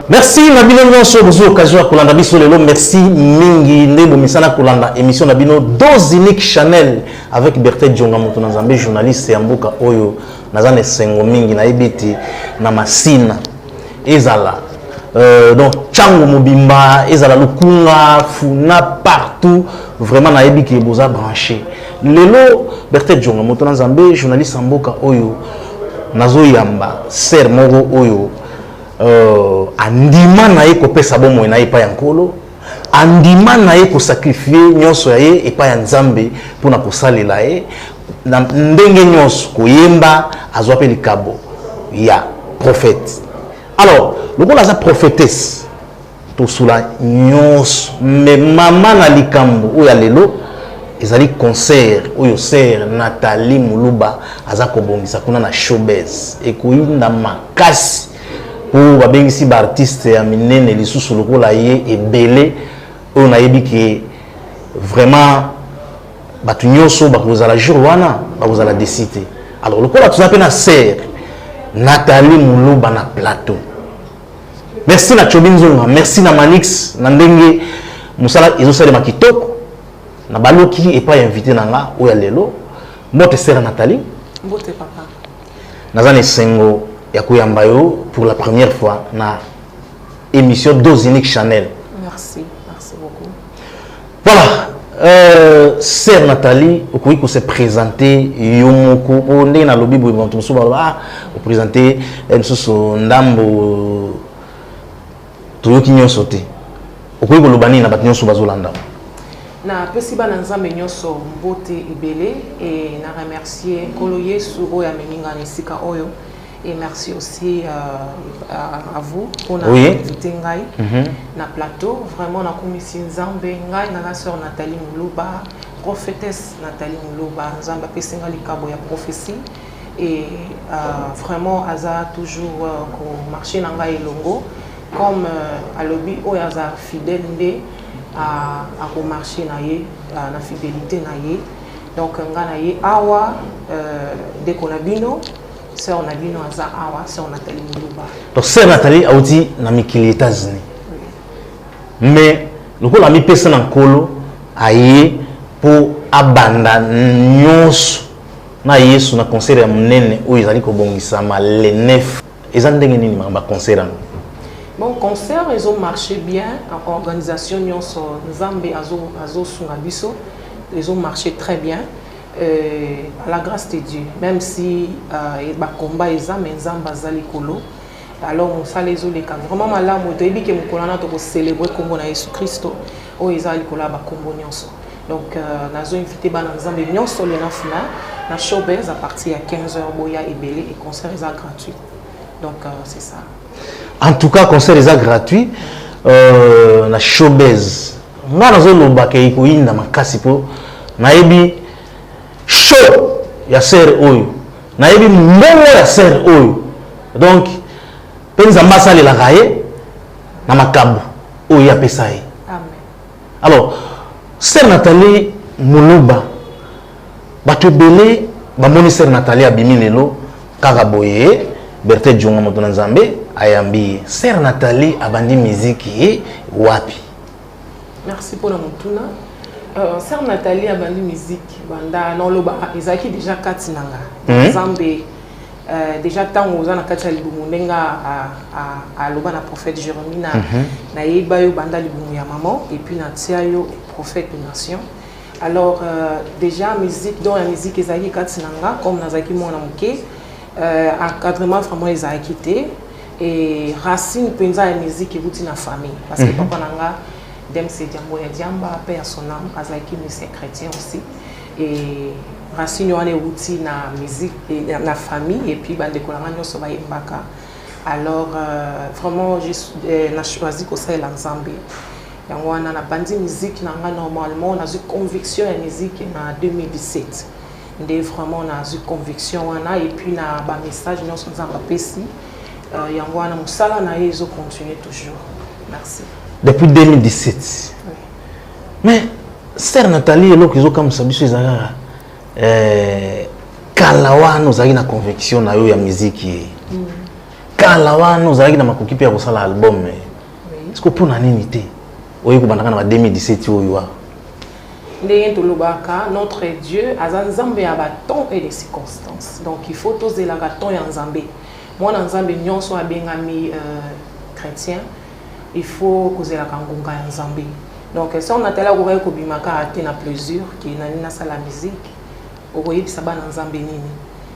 Merci Nabino Nyonso bozo occasion ya kolanda biso lelo. Merci mingi ndebo misana kolanda émission Nabino Dose Unique Chanel avec Berthe Djonga moto na Nzambe journaliste ya mboka oyo nazane sengo mingi na ebiti na masina ezala donc Chango Mobimba ezala lukunga funa partout vraiment na ebiki boza branché lelo Berthe Djonga moto na Nzambe journaliste ya mboka oyo nazo yamba ser moko oyo andima na ye kopesa bomo na ye pa ya nkolo andima na ye ko sacrifier nyonso ya ye epa ya Nzambe pona kosalela ye na ndenge nyonso koyemba azwa pe likabo ya prophète. Alors lokola za prophétesse to sula nyonso me mama na likambo oya lelo ezali concert oyo sœur Nathalie Muluba aza kobongisa kuna na showbiz ekoyinda makasi pour babengisi ba artiste ya minene lisusu lokola ye ebele oyo nayebi ke vraiment batu nyonso bakozala jour wana bakozala décider. Alors lokola tuzape na sœur Nathalie Muluba na plateau. Merci na Chobinzonga, merci na Manix na ndenge musala ezosalema kitoko na baloki et pas invité nanga oya lelo mbote sœur Nathalie mbote papa nazane sengo ya koyamba yo pour la première fois na émission Dose Unique Chanel. Merci beaucoup. Voilà, sœur Nathalie, vous pouvez se présenter yomoko on est na lobby bo monto so ba vous présenter enso ndambo toyoki nyonso te. Vous pouvez kolobani na bat nyonso bazolanda. Na pesiba na Nzambe nyonso mbote ebele et na remercier Kolo Yesu oyo ameninga nisika oyo. Et merci aussi à vous pour nous inviter na plateau. Vraiment, on a commis Nzambe, na sœur Nathalie Muluba, prophétesse Nathalie Muluba, Nzambe pesinga likabo ya prophétie. Et vraiment, Aza toujours marché nanga elongo comme à lobby o Aza fidèle à marché na ye, na fidélité na ye. Donc ngana ye awa dès qu'on a bino sœur Nabino aza awa sœur Nathalie Muluba. Donc sœur Nathalie a dit na mikili États-Unis. Mais le ko la mi pesa na nkolo aye pour abanda nyonso na Yesu na concert ya munene o ezali ko bongisa ma le 9 ezandenge nini ma concert an. Bon concert ils ont marché bien en organisation nyonso Nzambe azo sunga biso ils ont marché très bien. À la grâce de Dieu, même si le combat est Nzambe kolo, alors on s'allait les cas vraiment malade au début que mon colonel a célébrer comme on a Jésus Christ au Israël kola ba kombo nyonso. Donc nazo invité ba Nzambe nyonso le 9 mai na showbiz à partir à 15h boya ebele et concert est gratuit. Donc c'est ça. En tout cas concert est gratuit na showbiz. Nga nazo loba ke iko inda makasi po na ebi show ya sœur oyo na yebi mbongo ya sœur oyo donc penza mbasa la raye na makabo oyo ya pesa ye. Amen. Alors sœur Nathalie Muluba bato belé ba moni sœur Nathalie abimi lelo kaka boye Berthe Djonga moto na Nzambe ayambi sœur Nathalie abandi musique wapi. Merci pour la montuna. Sœur Nathalie a bandi musique banda non loba ezaki déjà katinanga Nzambe déjà tant aux ana kati libumu ndenga a loba na prophète Jérémie na yeba yo banda libumu ya maman et puis na tia yo prophète de nation. Alors déjà musique dans la musique ezaki katinanga comme nazaki mona moke encadrement vraiment ezaki té et racine penza la musique ebuti na famille parce que papa nanga Dem c'est Diambo ya Diamba, père son âme, Azaki mais chrétien aussi. Et Racine on est outil na musique et na famille et puis bande kolanganyo so ba mbaka. Alors vraiment j'ai choisi que c'est l'ensemble. Yango wana na bandi musique nanga normalement on a eu conviction la musique en 2017. Ndé vraiment on a eu conviction wana et puis na ba message nous sommes en pesi. Yango wana musala na yezo continuer toujours. Merci. Depuis 2017. Oui. Mais sœur Nathalie est là qui comme ça biso ezanga kalawa nous a une conviction na yo ya musique kala wana ozalaki na makoki pe ya kosala album est-ce que pour nani te oyo kobandaka na 2017 oyo ndenge tolobaka notre Dieu aza nzambe ya baton et les circonstances donc il faut tozelaka ton ya nzambe mwana nzambe nyonso abengami chrétien il faut kozelaka ngonga ya nzambe donc si on atala kokoki kobimaka ate na plaisir ki nani nasala musique okoyebisa bana nzambe nini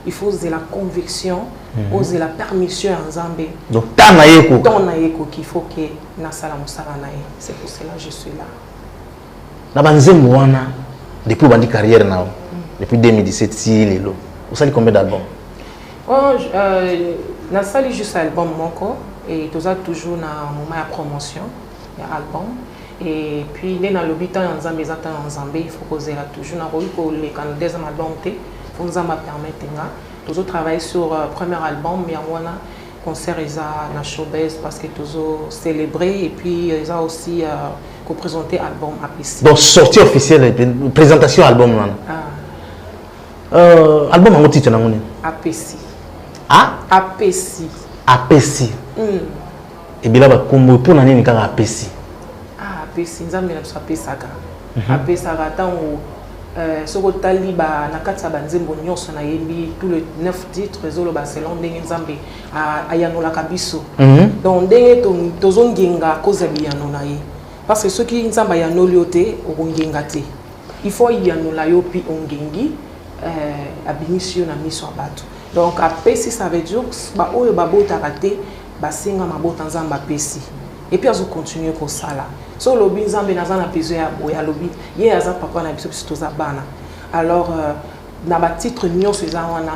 il faut la conviction oser la permission à Nzambe donc tant na yeko qu'il faut que nasala musala na ye c'est pour cela que je suis là na banzembo wana depuis bandi carrière na depuis 2017 si lelo vous savez combien d'albums nasali juste album moko et toza toujours na moment ya promotion ya album et puis les na l'habitant en Nzambe zata en Nzambe il faut poser là toujours na ko le kan deuxième album te pour nous permettre toujours travailler sur premier album mais on a concert na showbiz parce que toujours célébré et puis ils ont aussi présenté album APC. Donc sortie officielle présentation album album en titre na ngone APC. Ah APC. APC. Et bila ba kombo pour na nini kaka APC. APC nzambe na tsapesaka. APC tango soko taliba na katsa banzembo nyonso na yembi tous les 9 titres zolo ba selon ndenge nzambe ayanola kabiso donc ndenge tozongenga koza biyano na ye parce que ceux qui nzamba yanoli ote okongenga te il faut yanola yo pi ongengi abimisio na miso abato donc apesi ça veut dire ba oyo babota raté basenga mabota nzamba pesi et puis azo continuer ko sala so lobi nzambe nazana peso ya boya lobi ye aza papa na biso toza bana alors na ba titre nyonso eza wana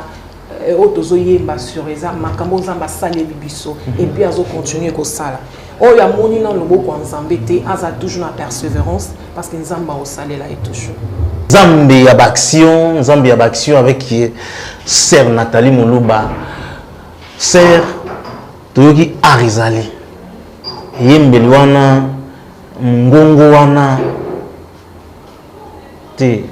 otozo yemba sur eza makambo nzamba sale bibiso et puis azo continuer ko sala oyo amoni na loboko nzambe te aza toujours na persévérance parce que nzamba o sale là et toujours nzambe ya action avec sœur Nathalie Moluba sœur toyoki arizali yembeli wana ngongo wana te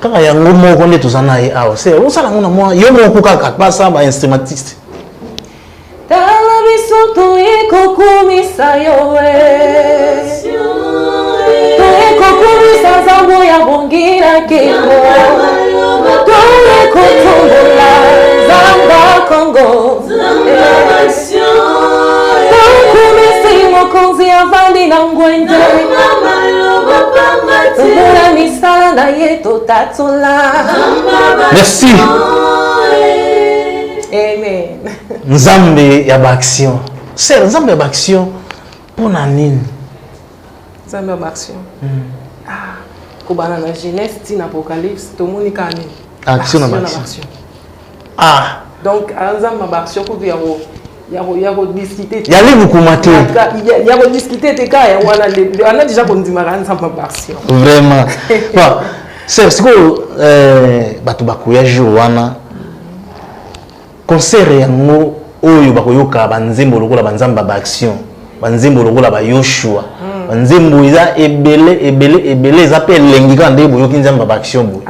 kaka yango moko nde tozana ye awa se osala ngona mwa yo moko kaka pasa ba instrumentiste tala biso toyekokumisa yowe toyekokumisa nzambo ya bongira keko toyekotombola zamba kongo mokonzi avandi na ngwende tobola misala na ye totatola merci amen nzambe ya baaction c'est nzambe ya baaction mpona nini nzambe ya baaction kobana na jeunesse tina apocalypse tomoni ka nini action na baaction donc nzambe ya baaction kutu yango yako discuter ya libu kumate yako discuter te ka ya wana on a déjà kondimaka nzamba baaction vraiment bon c'est ce que bato bakoya jour wana concert yango oyo bakoyoka banzembo lokola banzamba baaction banzembo lokola ba Yoshua banzembo eza ebele eza pe elengi kaka nde boyoki nzamba baaction boye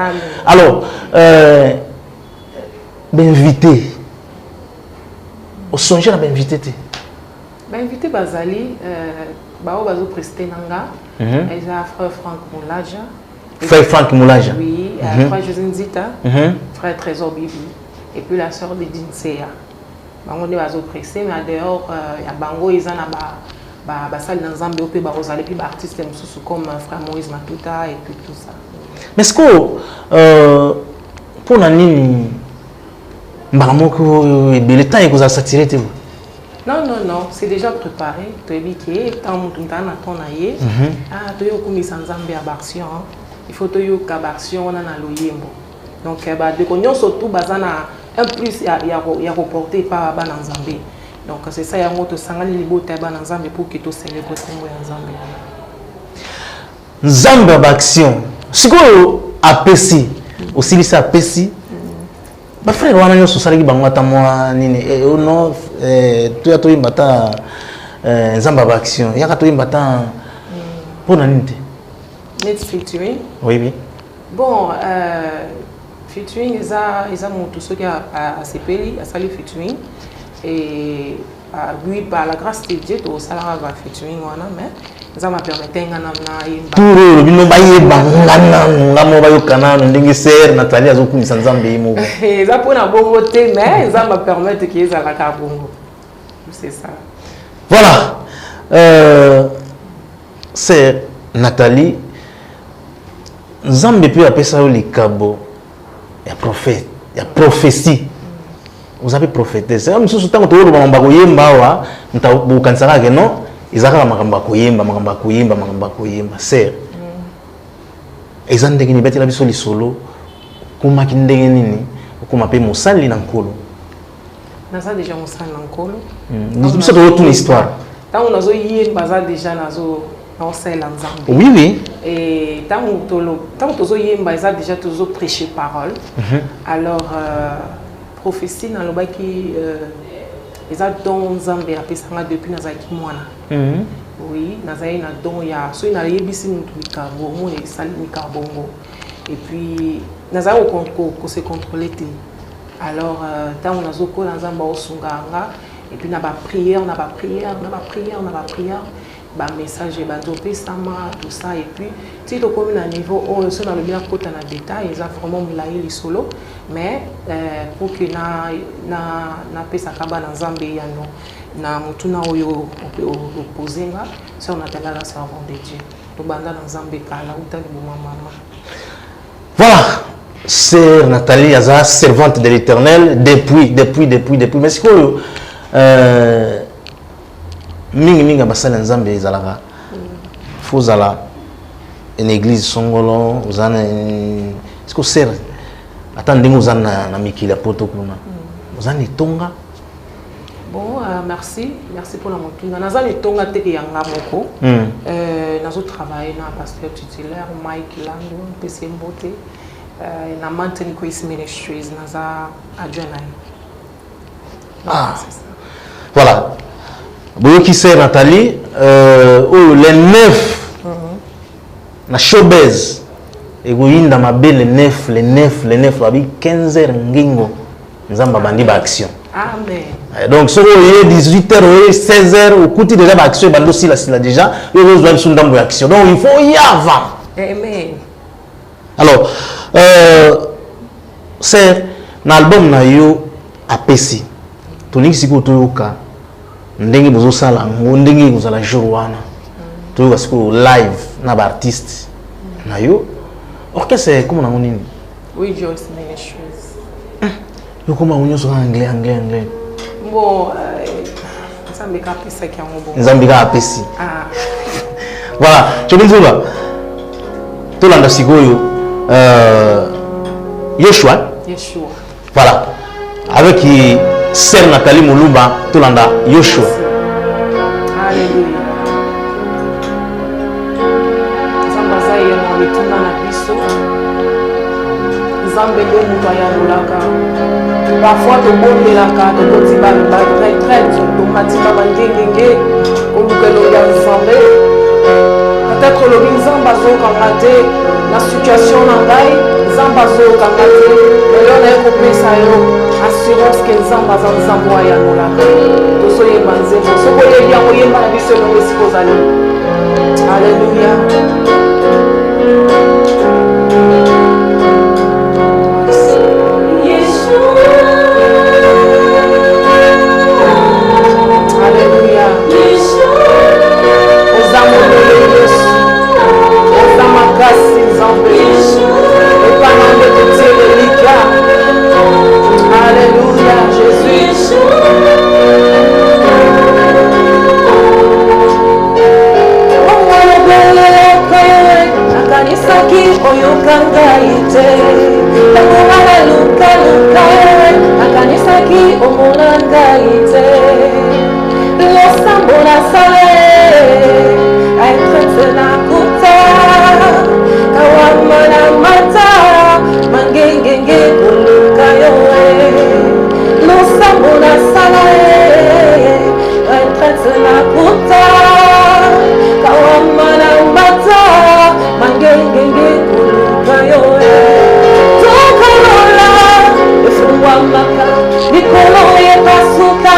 alors d'invité au songe na invité te invité bazali bao bazo prester nanga eza frère Franck Moulaja oui frère José Nzita frère Trésor Bibi et puis la sœur de Dinseya bango ne bazo prester mais dehors ya bango eza na ba salle dans Nzambe pe ba rozali puis ba artiste mususu comme frère Moïse Matuta et puis tout ça mais est-ce que pour nani Mbamoko le temps est saturé. Non, c'est déjà préparé. Tu es biqué, tant que tu as ton aïe. Tu es comme sans Zambie à Barsion. Il faut que tu aies Barsion, on a l'oyembo. Donc, de cognon surtout, bazana un plus il y a reporté par Ban Zambie. Donc, c'est ça, il y a un autre sangali libote Ban Zambie pour que tu célèbres ton Zambie. Zambie à Barsion. Ce qu'on apprécie, aussi, ça apprécie. Ba frère wana nyo sosalaki bango ata mwa nini no to ya to imbata nzamba ba action yaka to imbata pona nini te net featuring oui bon featuring eza moto soki a sepeli a sali featuring et lui par la grâce de Dieu tout ça va featuring wana mais ça m'a permis ngana na yimba pour bino bayeba ngana ngamo bayokana ndenge sœur Nathalie azokunisa nzambe yimo ça pour na bongo te mais ça m'a permis que ça la ka bongo c'est ça voilà c'est Nathalie nzambe pe apesa yo likabo ya prophète ya prophétie. Vous avez prophété. C'est comme si vous avez dit que vous avez dit non, ils ont c'est. Ils ont dit que vous avez solo. Comment vous avez dit que vous avez dit que vous avez déjà Moussali c'est une histoire. Tant que vous avez déjà oui, oui. Et tant que vous avez déjà prêché parole. Alors, prophétie dans le baki les a don Nzambe a pesanga depuis nazaki mwana oui nazai na don ya so ina yebisi mutu mikabo mo e sali mikabongo et puis nazai ko se contrôler te alors tant on azoko na Nzamba osunganga et puis na ba prière ba message ba topé sama tout ça et puis si to comme na niveau on se dans le bien côté na détail ils a vraiment mulaye les solo mais pour que na pesa kaba na Nzambe ya no na mutuna oyo opozenga ça on appelle la servante de Dieu to banda na Nzambe kala utali mama. Voilà, sœur Nathalie Aza, servante de l'Éternel depuis mais c'est quoi mingi basala Nzambe ezalaka faut zala une église songolo uzana est-ce que sœur attendez uzana na mikila poto kuna uzana tonga bon merci pour la monture nazali tonga teke yanga moko nazo travailler na pasteur titulaire Mike Lango PC Mbote na Mountain Grace Ministries naza adjoint voilà. Vous qui c'est Nathalie, les 9 na showbiz et vous inda mabe les 9 avec 15h ngingo nzamba bandi ba action. Amen. Donc sur 18h 16h au côté déjà ba action bando si la déjà vous besoin de ndambo action. Donc il faut y avant. Amen. Alors c'est un album na yo apesi. Toliki siko toyoka ndenge bozo sala ndenge kozala jour wana toyoka siko live na ba artiste na yo orchestre comment na nini oui Joyce Ministries yo comment on yoso anglais bon Nzambe ka pesa ki yango bon Nzambe ka apesi voilà chokinzuba tolanda sikoyo Yeshua voilà avec sœur Nathalie Mouluba tolanda Yoshua. Alléluia. Zambaza yemo bituna na biso. Nzambe ndo mutu ayalolaka. Parfois tobondelaka tokotiba ba retraite tomatika bandengenge kolukelo ya Nzambe. Peut-être le Nzamba azokanga te na situation na ngai Nzamba azokanga te lelo nakopesa yo assurance que Nzamba aza Nzambe ayalolaka tozoyeba nzembo soko oyebi yango yemba na biso elongo esika ozali. Alléluia. Alléluia. Ozamakasi Nzambe epanande totielelika. Alléluia, Jésus. Akanisaki oyokanga ite takomala luka akanisaki omonanga ite losambo na sale aitrete na kuta kawamana mata mangengenge kuluka yoe losambo na sale aitrete na kuta kawamana mata mangengenge kuluka yoe tokolola efungwa maka nikolo yepasuka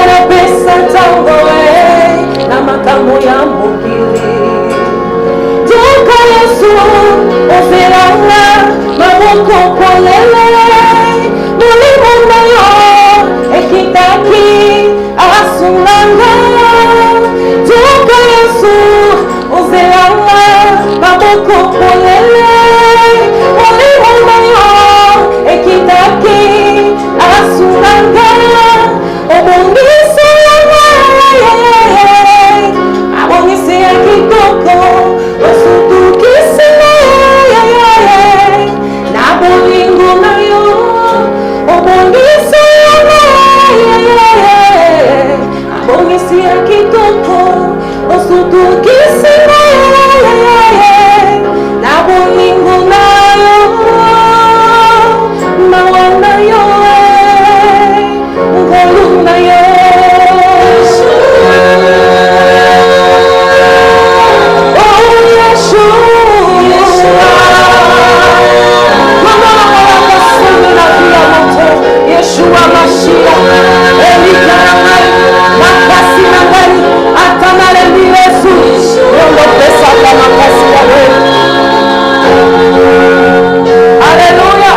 napesa ntango na makambo ya mokili nzoka Yesu ozelanga maboko polele molimo na yo ekitaki asunganga nzoka Yesu ozelanga maboko polele molimo na yo ekitaki asunganga obongisi abongisi ya kitoko osutukisi na bolingo na yo obongisi abongisi ya kitoko osutukisi na bolingo na yo mawa na yo ngolu na yo Yeshua Mashiach, Elikaranga, makasi nangani, atamare ni Yesu, Rondo pesa kama makasi ya wewe. Haleluya.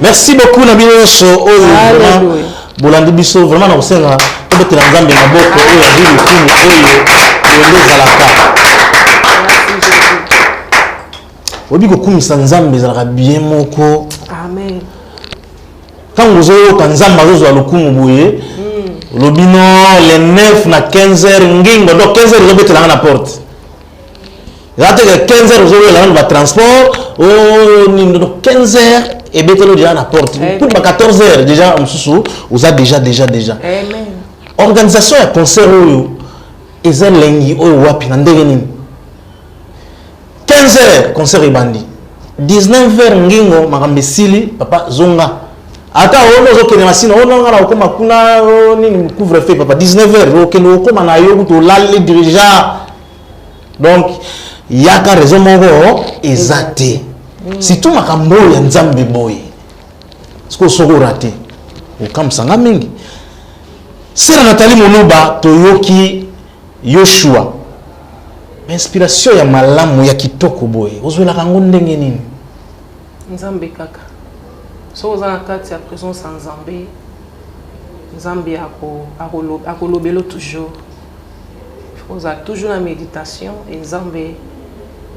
Merci beaucoup Nabino so oyo bolandi biso vraiment na kosenga to betela nzambe maboko oyo ya bili kumu oyo ezalaka obi kokumisa nzambe ezalaka bien moko. Amen. Quand vous avez un nzambe azozwa lokumu boye lobino les 9 na 15h ngingo donc 15h ezobetela na porte. Zate que 15h vous avez le transport oh 15h et betelo déjà à la porte. Pour 14h déjà vous avez déjà. Amen. Organisation ya concert oyo eza lengi oyo wapi na ndenge nini? 15h concert ebandi 19h ngingo makambe sili papa zonga ata ono zo kene masina ono ngana okoma kuna nini couvre feu papa 19h okende okoma na yo to lali dirigeant donc yaka raison moko ezate si tout makambo ya nzambe boy siko soko raté okamsanga mingi Sœur Nathalie Muluba toyoki Yoshua inspiration ya malamu ya kitoko boy ozwela kango ndenge nini nzambe kaka so ozana kati ya présence en nzambe nzambe akolobelo toujours oza toujours na méditation et nzambe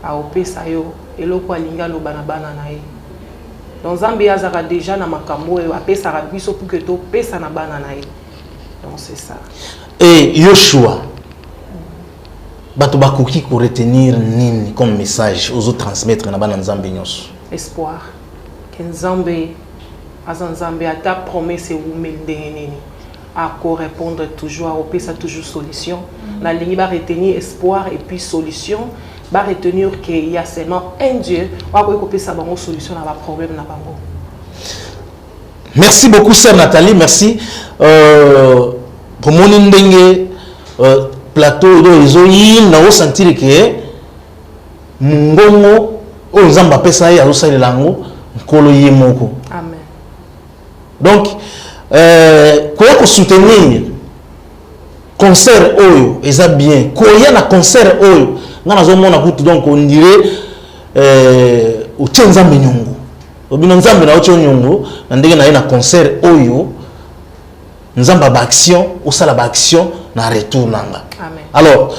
aopesa yo eloko alinga loba na bana na ye donc nzambe azaka déjà na makambo oyo apesaka biso pour que topesa na bana na ye donc c'est ça et Yoshua bato bakoki ko retenir nini comme message aux autres transmettre na bana nzambe nyonso espoir que nzambe azanzambe ata promesse umeli ndenge nini ako répondre toujours aopesa toujours solution na lingi ba retenir espoir et puis solution ba retenir qu'il y a seulement un Dieu akoki kopesa bango solution na ba problème na bango. Merci beaucoup Sœur Nathalie, merci pour mon ndenge plateau do ezoyi na o sentir que mungongo o nzamba pesa ya rosaire lango nkolo yemoko. Amen. Donc ko soutenir concert oyo eza bien ko ya na concert oyo ngana zo mona kutu donc on dirait o tsenza menyongo obino nzambe na ocho nyongo na ndenge na ye na concert oyo nzamba ba action osala ba action na retour nanga. Amen. Alors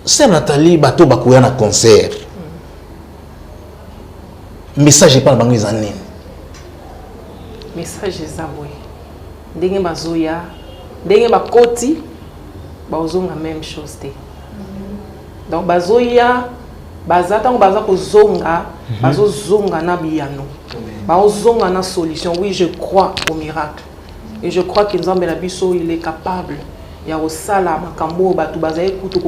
Sœur Nathalie bato bakoya na concert message pas bango za nini message za boy ndenge bazoya ndenge bakoti bazonga même chose te donc bazoya bazata baza kozonga bazozonga na biyano bazozonga na solution. Oui, je crois au miracle et je crois que nzambe na biso il est capable ya osala makambo batu bazaye kutu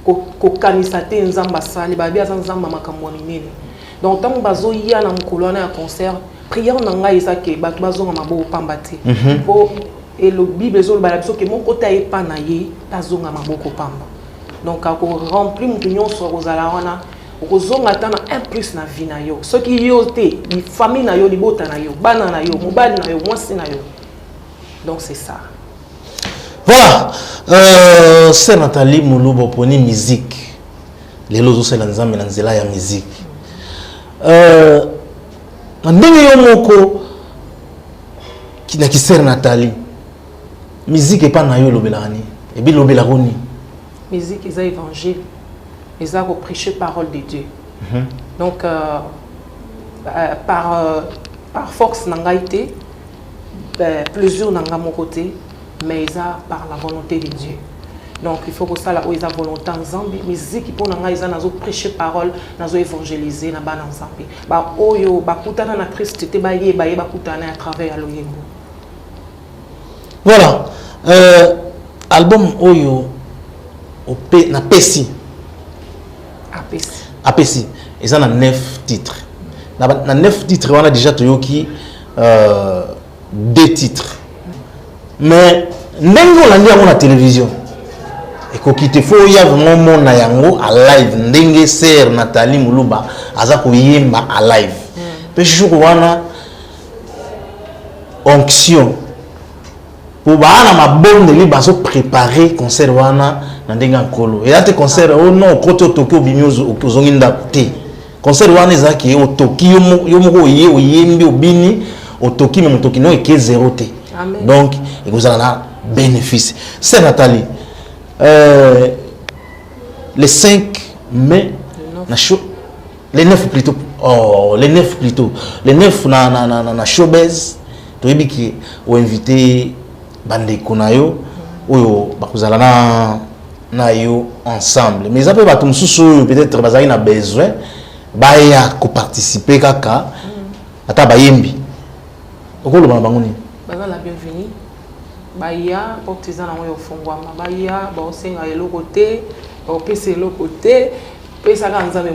ko kanisa te nzamba sali ba bia nzamba makambo minene. Donc tant bazoya na mukolo na concert prière na ngai ezake batu bazonga maboko pamba te po et le Bible ezolo ba biso ke mon kota e pa na ye tazonga maboko pamba. Donc ako remplir mutu nyonso kozala wana okozonga tana un plus na vie na yo soki yo te di famille na yo libota na yo bana na yo mobali na yo mwasi na yo. Donc c'est ça. Voilà, Sœur Nathalie Muluba poni musique les lozo c'est nzambe na nzela ya musique ndenge yo moko kina ki Sœur Nathalie musique pas na yo lobelani et bi lobela koni musique est évangile, ils ont prêché parole de Dieu. Donc par force n'angaité, plusieurs n'anga mon côté, mais ils ont par la volonté de Dieu. Donc il faut que ça là où ils ont volonté en Zambie, musique pour n'anga ils ont prêché parole, ils ont évangélisé na ban en Zambie. Ba oyo ba kutana na Christ te ba ye ba kutana à travers l'oyengo. Voilà, album oyo na Pessi apesi ils ont 9 titres na 9 titres on a déjà toyoki 2 titres mais ndenge olandi yango na télévision ekoki te fo ya vraiment mona yango a live ndenge Sœur Nathalie Muluba aza koyemba a live pe jour wana onction pour bana ma bonne li baso préparer concert wana na ndenga nkolo et là te concert oh non koto Tokyo bimiozo ozonginda te concert wana ezaki o Tokyo yo moko oyembi obini o Tokyo mais Tokyo no eke zéro te. Donc et vous allez en bénéfice. Sœur Nathalie le 5 mai na show les 9 plutôt les 9 na showbiz to yebiki o invité bande konayo oyo bakuzala na yo ensemble mais ça peut ba tumsusu peut-être bazali na besoin baya ko participer kaka ata bayembi okolo bana bangoni baza la bienvenue baya portisan na yo fongwama baya ba osenga eloko te ba opesa eloko te Et ça va nous amener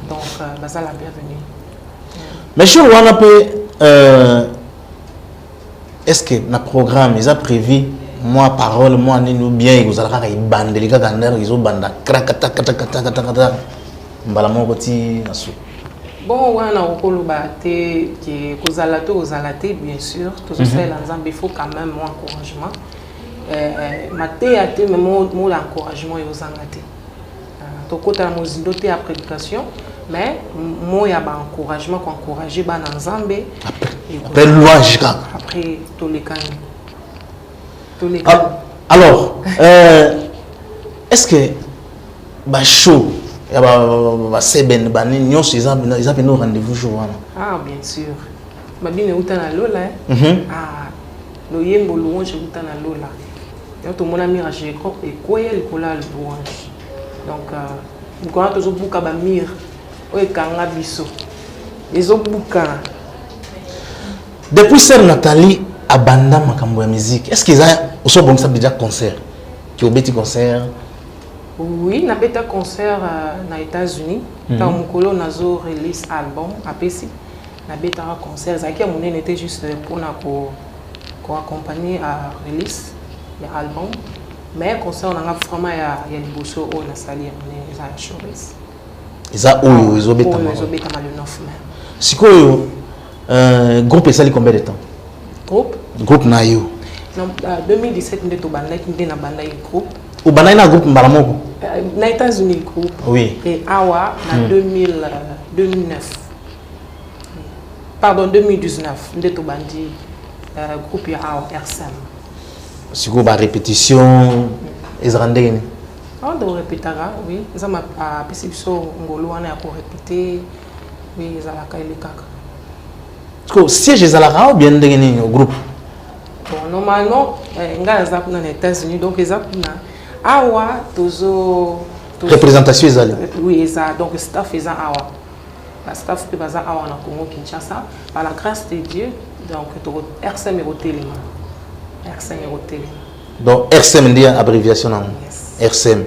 donc ça la bienvenue. Mais sur on peut est-ce que le programme ils a prévu moi parole moi nous bien ils allons faire bande les gars gander ils ont bande krakata kata kata kata kata mbala mo boti nasu. Bon ouais na okoloba te que kozalate bien sûr tout ça l'ensemble il faut quand même mon encouragement maté a te même mon encouragement et aux angate to kota mozindo te à prédication mais moi il y a ba encouragement qu'on encourager ba nzambe après louange après tous les cas alors est-ce que ba show ya ba seben ba ni nyonso ils ont nos rendez-vous jour ah bien sûr ba bien utana lola ah lo yembo louange utana lola tout mon ami raché et quoi il cola louange donc quand toujours buka ba mir o ekanga biso les autres buka depuis Sœur Nathalie abanda makambo ya musique est-ce qu'ils a aussi bon ça déjà concert qui au petit concert oui na beta concert na États-Unis dans mon colo nazo release album à PC na beta concert ça qui mon était juste pour na ko accompagner à release l'album mais concert on a vraiment il y a liboso on a sali on a chose ils a oyo ils obeta le 9 mai sikoyo groupe ça combien de temps groupe na yo non 2017 nde to bandaki nde na bandaki groupe ou bandaki na groupe mbala moko na États-Unis groupe oui et awa na 2009 pardon 2019 nde to bandi groupe ya awa RSM sikoyo ba répétition ezrandeni on doit répéter oui ça m'a pesi biso ngolo wana ya ko répéter oui ezala kaile kaka ko siège ezalaka ou bien ndenge nini au groupe bon normalement nga za kuna na États-Unis donc eza kuna awa tozo représentation ezali oui eza donc staff eza awa la staff pe baza awa na Congo Kinshasa par la grâce de Dieu donc to RSM Erotelema donc RSM ndi abréviation na RSM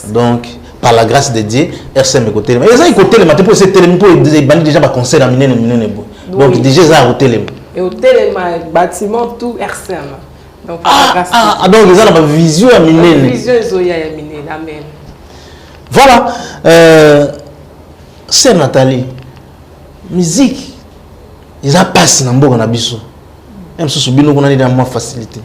donc par la grâce de Dieu RSM Erotelema eza ikotelema te pour ce telema pour bandi déjà ba concert à minene donc déjà ça hôtel et hôtel bâtiment tout RSM donc donc ils ont la vision à minene vision zoya ya minene amen voilà Sœur Nathalie musique ils a passé na mboka na biso même sous bino kuna ndio ma facilité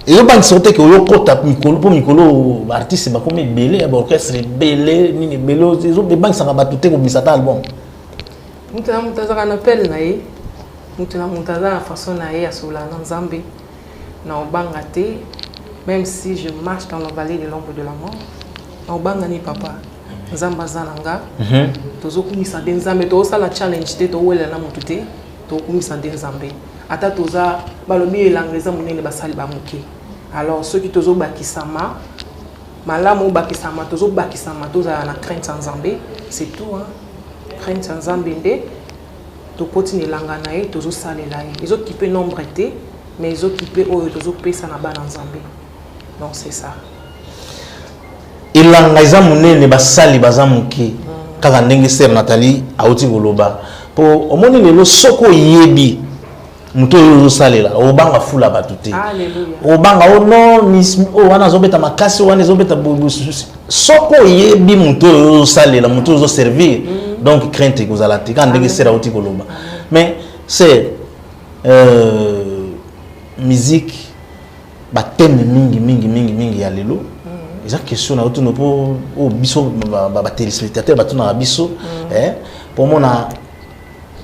et yo bang sorte que yo kota mikolo po mikolo artiste ba comme belé ba orchestre belé nini belé ils ont bang ça ba tout ko bisata album mutaza kana appel na ye mutaza na façon na ye asola na Nzambe na obanga te même si je marche dans la vallée de l'ombre de la mort na obanga ni papa Nzamba zananga tozo kumisa de Nzambe to sala challenge te to wela na mutu te to kumisa de Nzambe ata toza balobi elangeza munene basali ba muke alors ceux qui tozo bakisama malamu bakisama tozo bakisama toza na crainte Nzambe c'est tout hein crainte Nzambe nde to continue langa na ye tozo salela ye ils occupé nombre te mais ils occupé oyo tozo pesa na bana Nzambe donc c'est ça ilanga eza munene basali baza muke kaka ndenge Sœur Nathalie auti koloba po omoni lelo soko yebi muto yo salela obanga fula batuté obanga ono o wana zobeta makasi wana zobeta soko yebi muto yo salela muto zo servir donc crainte que vous allez quand ndenge sera auti koloba mais c'est musique ba thème mingi ya lelo eza question na auto no po o biso ba téléspectateur ba tuna biso pour mona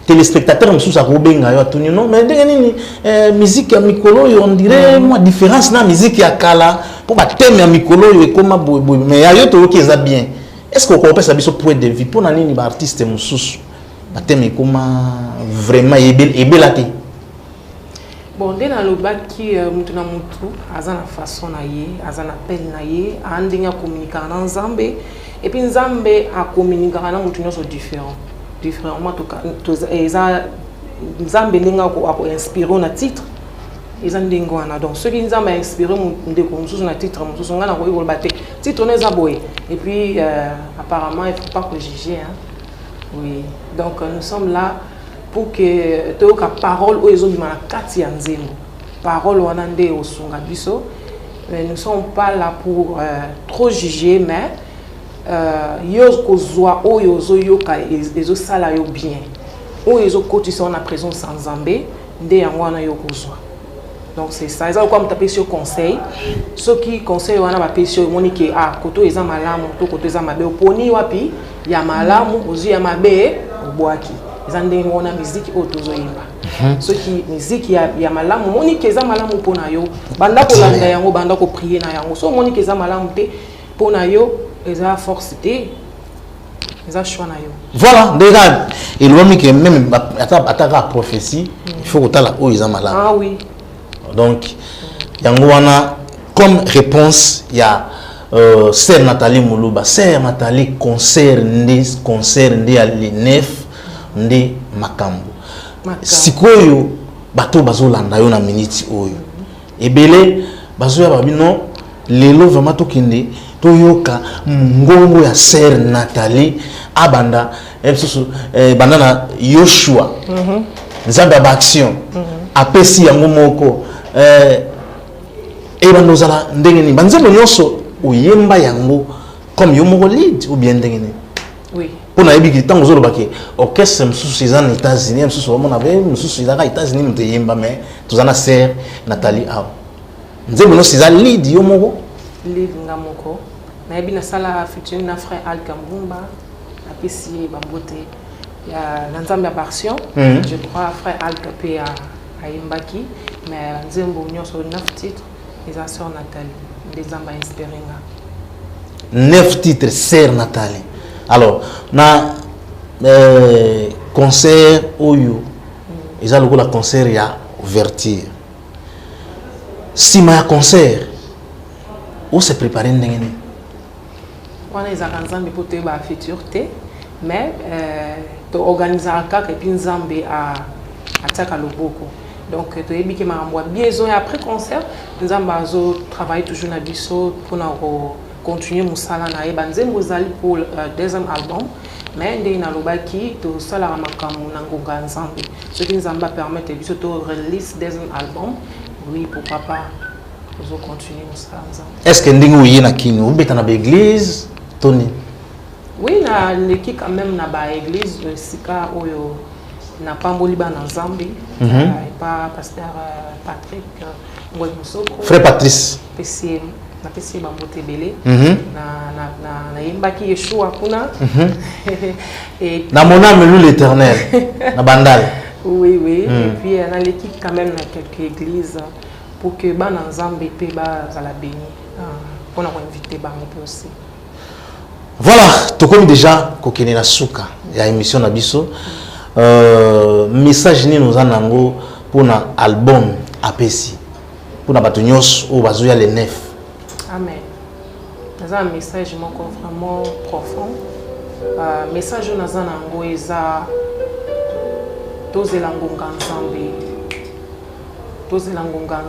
téléspectateur mususu akobenga yo atuni non mais ndenge nini musique ya mikolo yo on dirait moi différence na musique ya kala pour ba thème ya mikolo yo ekoma boy mais ya yo to ki eza bien est-ce qu'on peut savoir ce point de vue pour nani ba artiste mususu ba thème ekoma vraiment ebelate bon dès na lobaki mutu na mutu azana façon na ye azana peine na ye andinga communiquer na Nzambe et puis Nzambe a communiquer na mutu nyonso différemment to eza Nzambe linga ko inspirer na titre eza ndingo wana donc ceux qui Nzambe a inspiré ndeko mususu na titre mususu ngana ko yoloba te titre on est aboyé. Et puis apparemment il faut pas que juger, hein. Oui, donc nous sommes là pour que tu aies parole aux hommes de parole ou anandé au sunga biso. Mais nous ne sommes pas là pour trop juger, mais yo kozwa o yozo yoka ezo sala yo bien. O yozo kotisa na présence sans Zambé, ndé yangwana yo kozwa. Donc c'est ça. Ils ont comme tapé sur conseil. Ceux qui conseillent wana ba pesio monique koto eza malamu to koto eza mabe oponi wapi ya malamu ozu ya mabe obwaki. Ils ont des wana musique otozo yimba. Ceux qui musique ya malamu monique eza malamu pona yo banda ko landa yango banda ko prier na yango. So monique eza malamu te pona yo eza force te. Eza choix na yo. Voilà, déjà il va me que même ataka prophétie, il faut que tu la o eza malamu. Ah oui. Donc, Yangouana, comme réponse, il y a Sœur Nathalie Moulouba. Sœur Nathalie concert les 9 de Makambo. Sikoyo, bateau bazo landa yo na minute oyo. Ebele, bazo ya babino, lelo vraiment to kinde, to yoka, ngongo ya Sœur Nathalie, abanda, bandana Yoshua, Nzamba Action, apesi yango moko. Et nous allons ndengeni banzembo nyonso oyemba yango comme yo moko lead ou bien ndengeni. Oui. Pour na yebi ki tango zolo baki orchestre msusu izana États-Unis msusu wamo na be msusu izana États-Unis mte yemba mais tuzana Sœur Nathalie aw. Nzembo no siza lead yo moko lead ngamoko na yebi na sala featuring na frère Al Kambumba apesi bambote ya Nzamba Action. Je crois frère Al Kapé à Imbaki, mais Nzembo Nyonso 9 titres, et sa sœur Nathalie, des Zamba Inspiringa. 9 titres, Sœur Nathalie. Alors, na concert Oyo, ils ont le concert ya ouverture. Si ma concert, où se préparer n'engeni? On est à Nzambe pour te ba futur te, mais to organiser un cas et puis Nzambe à attaque Loboko. Donc, tu es bien et après concert, nous avons travaillé toujours dans Bisso pour continuer mon salaire pour le deuxième album. Mais nous avons fait le salaire à Nzambe. Ce qui nous a permis de release le deuxième album. Oui, pour papa, nous allons continuer mon salaire. Est-ce que vous avez une église, Tony? Oui, l'équipe quand même dans l'église, Sika Oyo. Na Pamboliba na Zambie, et pas pasteur Patrick Frère Patrice. Na pesi bambote belé. Na Imbaki Yeshua kuna. Et na mon âme l'Éternel. Na Bandal. Oui, oui. Et puis dans l'équipe quand même dans quelques églises pour que ba na Zambie pe ba za la béni. Pour nous inviter ba aussi. Voilà, tout comme déjà kokene na suka ya émission na biso. Message ni nous en pour un album APC pour na batonyos ou bazoya les 9. Amen. C'est un message vraiment profond. Message nous en eza tozelangonga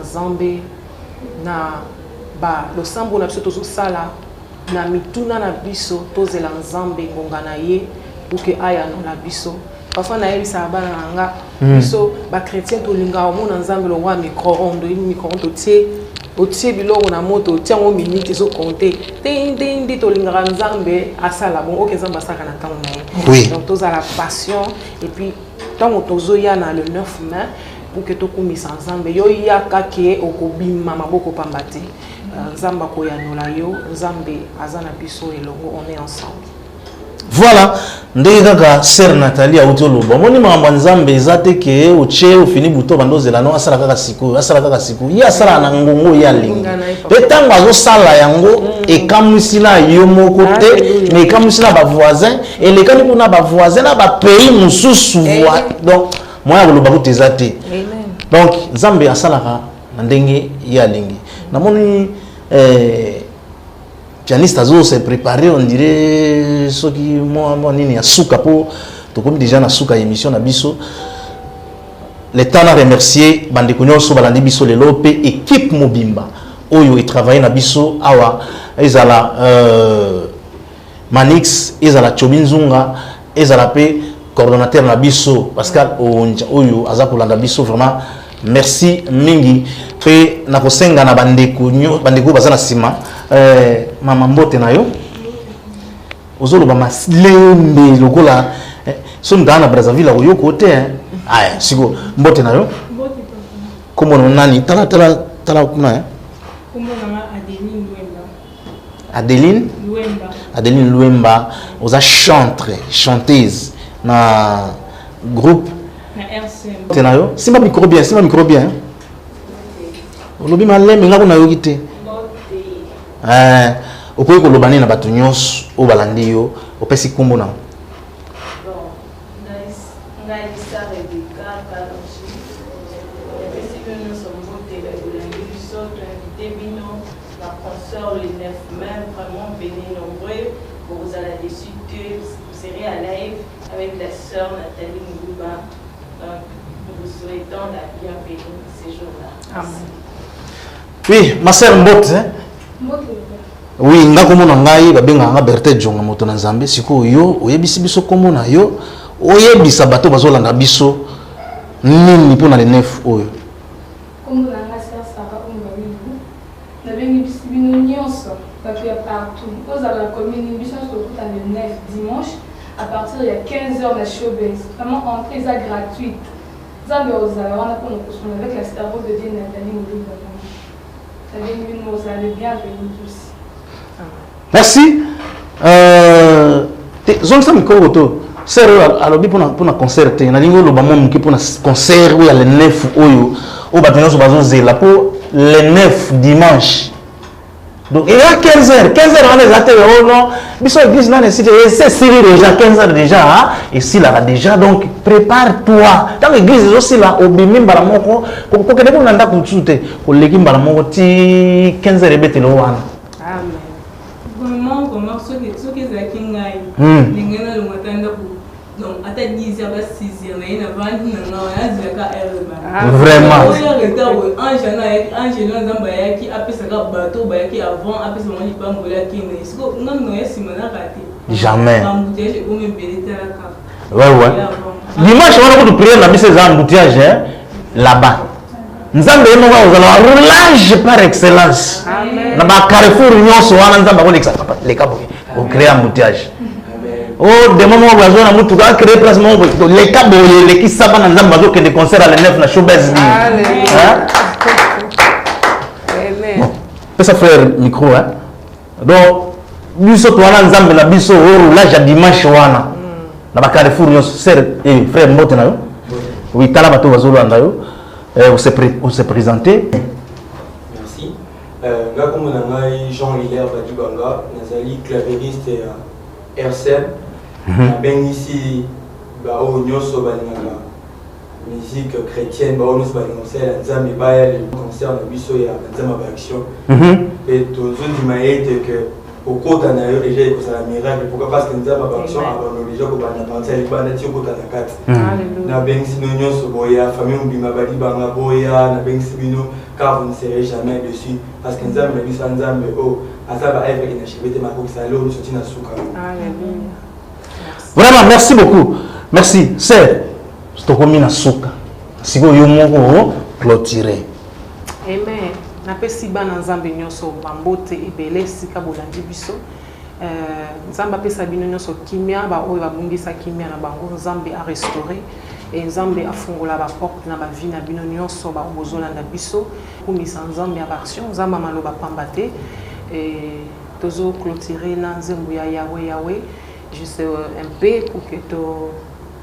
Nzambe na ba lo sambo na biso tozo sala na mituna na biso tozela Nzambe ngonga na ye pour que aya no la biso. Parfois, on a eu ça à biso ba chrétien to linga o mona Nzambe lo wa micro-ondes au tie bilo na moto tia o minute zo compter ding to linga Nzambe asala bon OK Nzambe asaka na temps na. Oui. Donc tous à la passion et puis tant on tozo ya na le 9 mai pour que to kumisa Nzambe yo ya ka ke okobima maboko pambate Nzamba ko ya nola yo Nzambe azana biso elongo on est ensemble. Voilà, ndeka Sœur Nathalie auto lobo. Moni mamba Nzambe ezate ke oche ofini buto bandozela no asala kaka siku, ya asala na ngongo ya lingi. Petango azo sala yango ekamusina yo moko te, mais ekamusina ba voisin et les kani kuna ba voisin na ba pays mususu. Donc moi ya loba ko tezate. Donc Nzambe asala ka ndenge ya lingi. Na moni pianiste azo se préparer, on dirait ce qui moi nini ya suka po to comme déjà na suka émission na biso le temps à remercier bandeko nyonso balandi biso lelo pe équipe mobimba oyo et travailler na biso awa ezala Manix ezala Chobinzunga ezala pe coordonnateur na biso Pascal oyo aza kolanda biso vraiment merci mingi pe na kosenga na bandeko bazana sima mama mbote na yo ozolo ba maslembe lokola so ndana Brazzaville oyo kote aya siko mbote na yo comment on nani tala kuna Adeline Luemba oza chanteuse na groupe na RCM tenayo simba micro bien olobi maleme ngako na yogite okoyi koloba nini na bato nyonso o balandi yo opesi kombo na le 9 mai, vraiment venez nombreux, vous allez dessus, vous serez à live avec la sœur Nathalie Moulouba. Donc, nous vous souhaitons la bienvenue ces jours-là. Amen. Oui, ma sœur Mbote. Oui, nga komona ngai babenga nga Berthe Jonga moto na Nzambe siko yo oyebisi biso komona yo oyebisa bato bazolanda biso nini pona le 9 oyo. Komona nga sœur Sarah Ongalibu. Na bengi bisi bino nyonso partout. Aux à la commune mission sur le 9 dimanche à partir de 15h la showbiz. Vraiment entrée gratuite. Zambe ozala on a pour nous avec la cerveau de Dieu Nathalie Moulouba. Ça vient nous vous allez bien venir tous. Merci. Zone ça micro auto. Sérieux alobi pour na concert na lingo lo ba mom ki pour na concert où il y a le 9 oyo au bâtiment sur bazon zela pour le 9 dimanche. Donc il y a 15h on est até oh non biso église là c'est Syrie déjà 15h déjà ici là déjà donc prépare-toi dans l'église aussi là obimi mbala moko ko kende ko nanda kutsute ko leki mbala moko ti 15h ebetelo wana. Amen. Vraiment ceux qui zaki ngai ngena le matanda ku donc ata 10h ba 6h na ina vandi na na azaka erba Vraiment. Angela Nzamba yaki apesa ka bateau ba yaki avant apesa moni pa mbola kine siko ngano yesi mana kati Jamais. embouteillage comme beleta ka Ouais. Dimanche on a beaucoup de prières na biso za embouteillage là-bas. Nzambe yemo ba ozala roulage par excellence. Amen. Na ba Carrefour nyonso wana Nzamba ko lekisa les cabo au créer embouteillage. Oh des moments où on a mutu ka créer placement les cabo les qui saba na Nzamba zo que des concerts à la 9 na showbiz ni. Hein? Amen. Pesa frère micro hein. Donc biso to wana Nzambe na biso roulage à dimanche wana. Na ba Carrefour nyonso sœur et frère mbote na yo. Oui tala bato bazolo anda yo. Vous se présenter. Merci. Comme Jean Hilaire Badibanga, Nazali clavieriste et RCM. Ben ici, Nyoso Bananga, musique chrétienne, Nyoso Bananga, Nzambe Baya, le concert de Bisso et Nzambe Action. Et tous les maïs que au côté d'ailleurs déjà il faut la miracle pourquoi parce que Nzambe Action avant déjà qu'on va partir avec Banati au côté de la carte. Na bengi sino so boya famille mbima bali banga boya na bengi sino car vous ne serez jamais dessus parce que Nzambe biso Nzambe o azaba avec na chibete mako kisalo ni soti na suka. Alléluia. Vraiment merci beaucoup. Merci. C'est stokomi na suka. Siko yo moko clôturer. Amen. Napesi bana Nzambe nyonso bambote ebele sika bolandi biso. Nzambe apesa bino nyonso kimia ba oyo babungisa kimia na bango Nzambe a restaurer et Nzambe afungola ba porte na ba vie na bino nyonso ba bozolanda biso kumisa Nzambe aversion Nzambe maloba pambate et tozo clôturer na nzembo ya Yahweh juste un peu pour que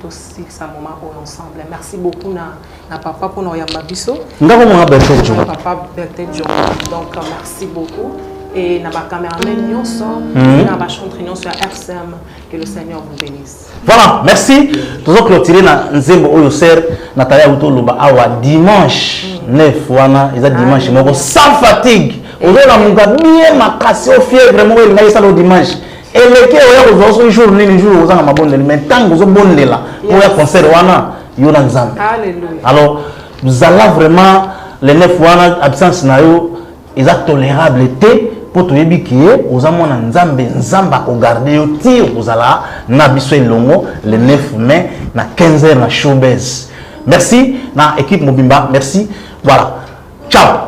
aussi ça moment ensemble. Merci beaucoup na papa pour nous yamba biso. Ngako mo Berthe Jonga. Papa Berthe Jonga. Donc merci beaucoup. Et na ba cameraman nyonso, na ba chanteur nyonso à RCM, que le Seigneur vous bénisse. Voilà, merci. Toujours clôturer na nzembo oyo sœur Natalia Utoloba awa dimanche 9 wana, eza dimanche moko sans fatigue. Ozola muka bien makasi au fièvre mo elinga yesa le dimanche. Et le qui oya kozwa jour ni jour ozanga mabondeli mais tant que bondela oya concert wana yona Nzambe. Alléluia. Alors vous allez vraiment les 9 wana absence na yo eza tolérable te po toyebi ki oza mwana nzambe nzamba ko garder yo ti kozala na biso elongo le 9 mai na 15h na showbiz. Merci na équipe Mobimba, merci. Voilà. Ciao.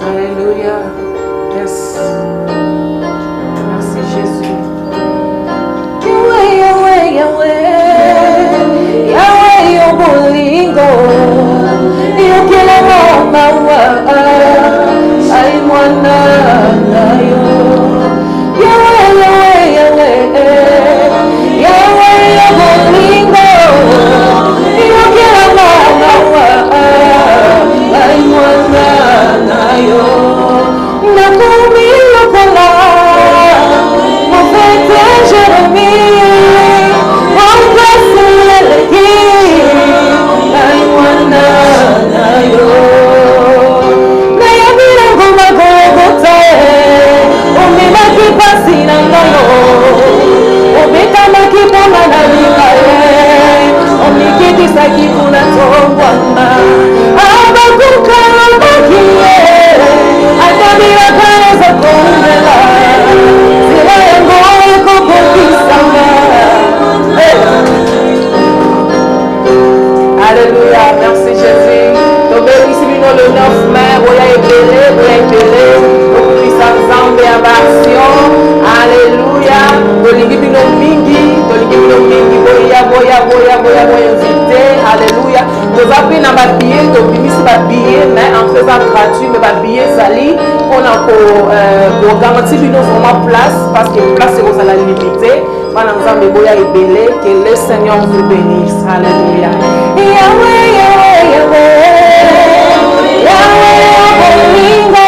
Alléluia. Yes. Merci Jésus. Yahweh, Yahweh, Yahweh. Yahweh, Yobolingo. Yokele mawa. Ay mwana na yo. Yahweh, Yahweh, Yahweh. Yahweh, Yobolingo. Yokele mawa. Ay mwana na yo. Nakomi lokola. Prophète Jérémie. Remplace l'élégie. Ay mwana na yo. Nayabira ngoma Golgotha. Omemaki pasi na ngano. Obekamaki mpona na likaye. Omikitisaki kuna tongwana. Abakuka abaki ye. Atabiraka eza kondela. Zela yango ekokokisanga. Alléluia, merci Jésus. Tobelisi bino le 9 mai, boya ebele, tokubisa nzambe ya basion. Alléluia, tolingi bino mingi, boya invité. Alléluia, toza pe na babillet, tobimisi babillet, mais en faisant gratuit, mais babillet ezali mpona kogaranti bino vraiment place, parce que place ekozala limité. Bana nzambe boya ebele, que le Seigneur vous bénisse. Alléluia. Yahweh, Yahweh, Yahweh, Yahweh, Yahweh,